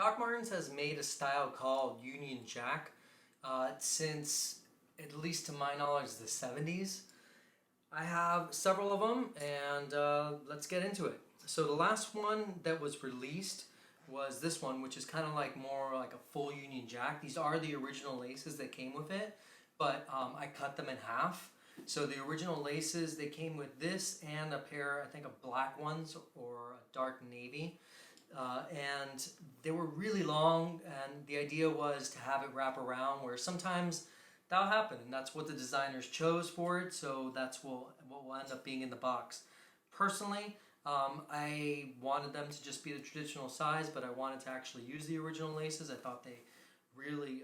Doc Martens has made a style called Union Jack since, at least to my knowledge, the 70s. I have several of them, and let's get into it. So the last one that was released was this one, which is kind of like more like a full Union Jack. These are the original laces that came with it, but I cut them in half. So the original laces, they came with this and a pair, I think, of black ones or a dark navy. And they were really long, and the idea was to have it wrap around, where sometimes that'll happen, and that's what the designers chose for it, so that's what will end up being in the box. Personally, I wanted them to just be the traditional size, but I wanted to actually use the original laces. I thought they really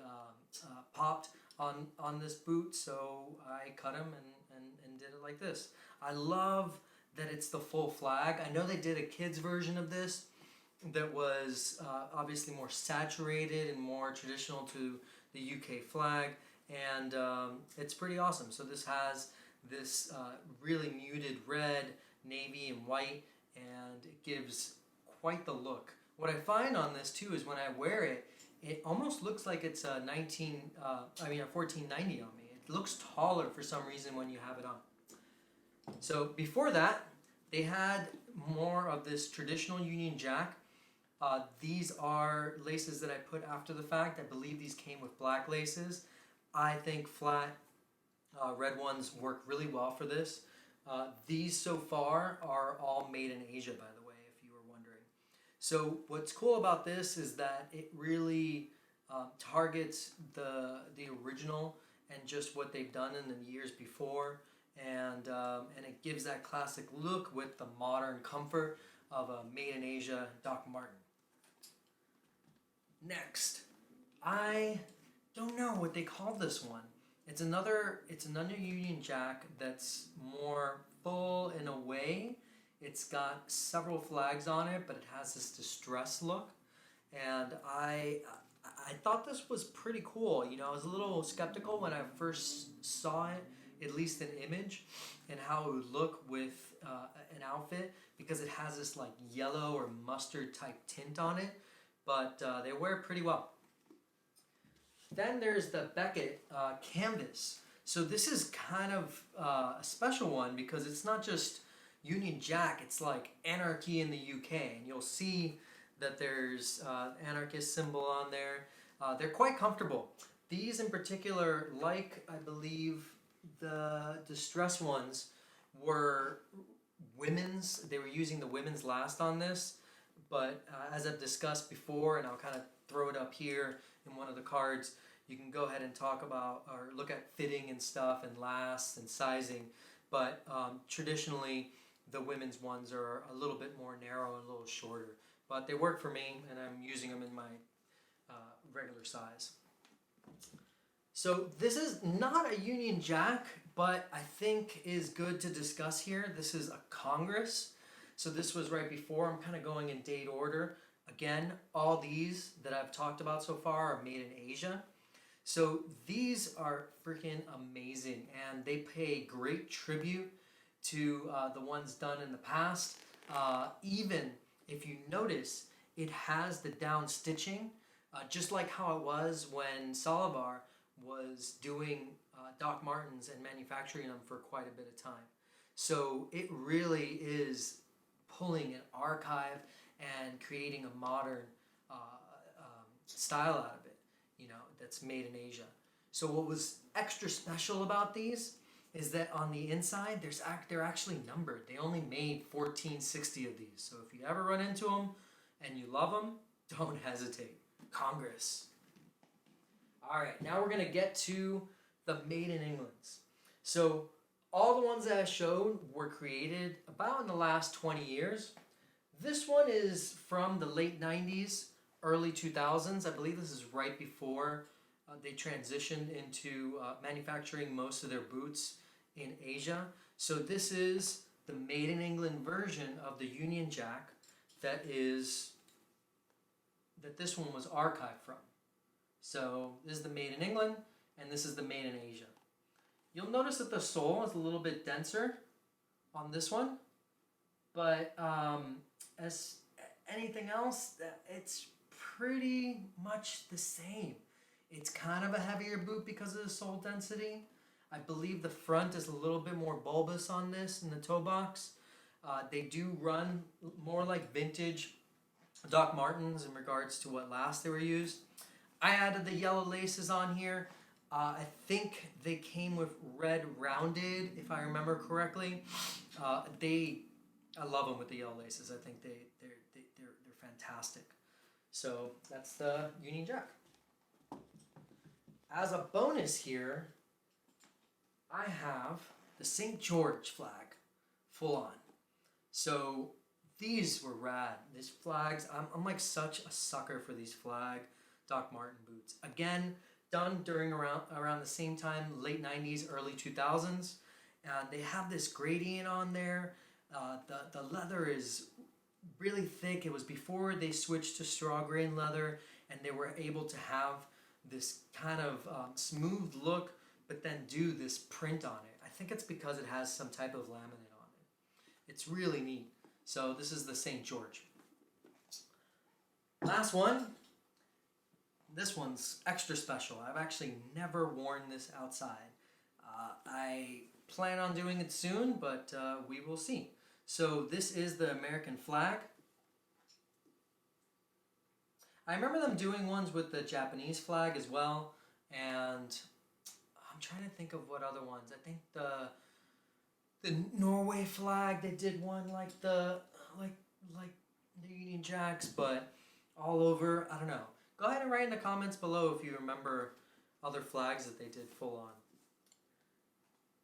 popped on this boot, so I cut them and did it like this. I love that it's the full flag. I know they did a kids version of this that was obviously more saturated and more traditional to the UK flag, and it's pretty awesome. So this has this really muted red, navy, and white, and it gives quite the look. What I find on this too is when I wear it, it almost looks like it's a 1490 on me. It looks taller for some reason when you have it on. So before that, they had more of this traditional Union Jack. These are laces that I put after the fact. I believe these came with black laces. I think flat red ones work really well for this. These so far are all made in Asia, by the way, if you were wondering. So what's cool about this is that it really targets the original and just what they've done in the years before, and it gives that classic look with the modern comfort of a made in Asia Doc Marten. Next, I don't know what they call this one. It's another Union Jack that's more full in a way. It's got several flags on it, but it has this distressed look. And I thought this was pretty cool. You know, I was a little skeptical when I first saw it, at least an image, and how it would look with an outfit, because it has this like yellow or mustard type tint on it, but they wear it pretty well. Then there's the Beckett Canvas. So this is kind of a special one because it's not just Union Jack, it's like anarchy in the UK, and you'll see that there's anarchist symbol on there. They're quite comfortable. These in particular, like I believe the distress ones, were women's. They were using the women's last on this, but as I've discussed before, and I'll kind of throw it up here in one of the cards, you can go ahead and talk about or look at fitting and stuff and lasts and sizing, but traditionally the women's ones are a little bit more narrow and a little shorter, but they work for me, and I'm using them in my regular size. So this is not a Union Jack, but I think is good to discuss here. This is a Congress. So this was right before. I'm kind of going in date order. Again, all these that I've talked about so far are made in Asia. So these are freaking amazing, and they pay great tribute to the ones done in the past. Even if you notice, it has the down stitching, just like how it was when Salabar was doing Doc Martens and manufacturing them for quite a bit of time. So it really is pulling an archive and creating a modern style out of it, you know, that's made in Asia. So what was extra special about these is that on the inside, they're actually numbered. They only made 1460 of these. So if you ever run into them and you love them, don't hesitate. Congress. All right, now we're going to get to the Made in Englands. So all the ones that I showed were created about in the last 20 years. This one is from the late 90s, early 2000s. I believe this is right before they transitioned into manufacturing most of their boots in Asia. So this is the Made in England version of the Union Jack that this one was archived from. So this is the Made in England, and this is the Made in Asia. You'll notice that the sole is a little bit denser on this one, but as anything else, it's pretty much the same. It's kind of a heavier boot because of the sole density. I believe the front is a little bit more bulbous on this in the toe box. They do run more like vintage Doc Martens in regards to what last they were used. I added the yellow laces on here. I think they came with red rounded, if I remember correctly. I love them with the yellow laces. I think they're fantastic. So that's the Union Jack. As a bonus here, I have the St. George flag, full on. So these were rad. These flags, I'm like such a sucker for these flag Doc Marten boots. Again, done during around the same time, late 90s, early 2000s. And they have this gradient on there. The leather is really thick. It was before they switched to straw grain leather, and they were able to have this kind of smooth look, but then do this print on it. I think it's because it has some type of laminate on it. It's really neat. So this is the St. George. Last one. This one's extra special. I've actually never worn this outside. I plan on doing it soon, but we will see. So this is the American flag. I remember them doing ones with the Japanese flag as well, and I'm trying to think of what other ones. I think the Norway flag, they did one like the Union Jacks, but all over. I don't know. Go ahead and write in the comments below if you remember other flags that they did full on.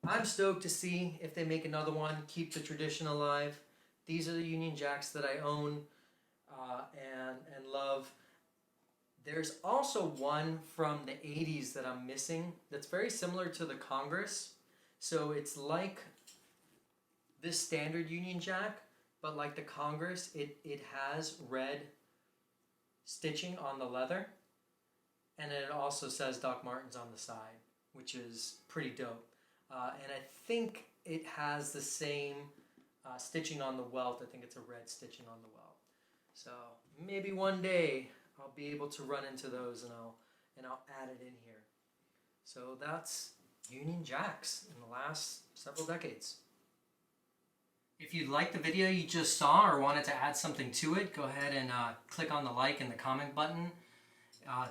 I'm stoked to see if they make another one, keep the tradition alive. These are the Union Jacks that I own and love. There's also one from the 80s that I'm missing that's very similar to the Congress. So it's like this standard Union Jack, but like the Congress, it has red stitching on the leather. And then it also says Doc Martens on the side, which is pretty dope. And I think it has the same stitching on the welt. I think it's a red stitching on the welt. So maybe one day I'll be able to run into those and I'll add it in here. So that's Union Jacks in the last several decades. If you liked the video you just saw or wanted to add something to it, go ahead and click on the like and the comment button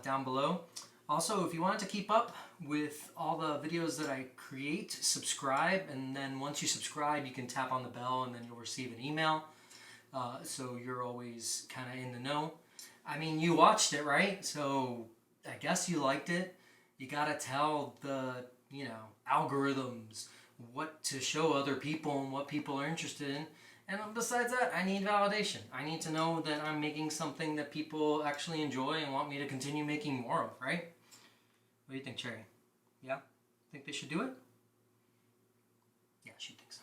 down below. Also, if you wanted to keep up with all the videos that I create, subscribe, and then once you subscribe you can tap on the bell and then you'll receive an email. So you're always kind of in the know. I mean, you watched it, right? So I guess you liked it. You gotta tell the, algorithms what to show other people and what people are interested in. And besides that, I need validation. I need to know that I'm making something that people actually enjoy and want me to continue making more of, right? What do you think, Cherry? Yeah? Think they should do it? Yeah, she thinks so.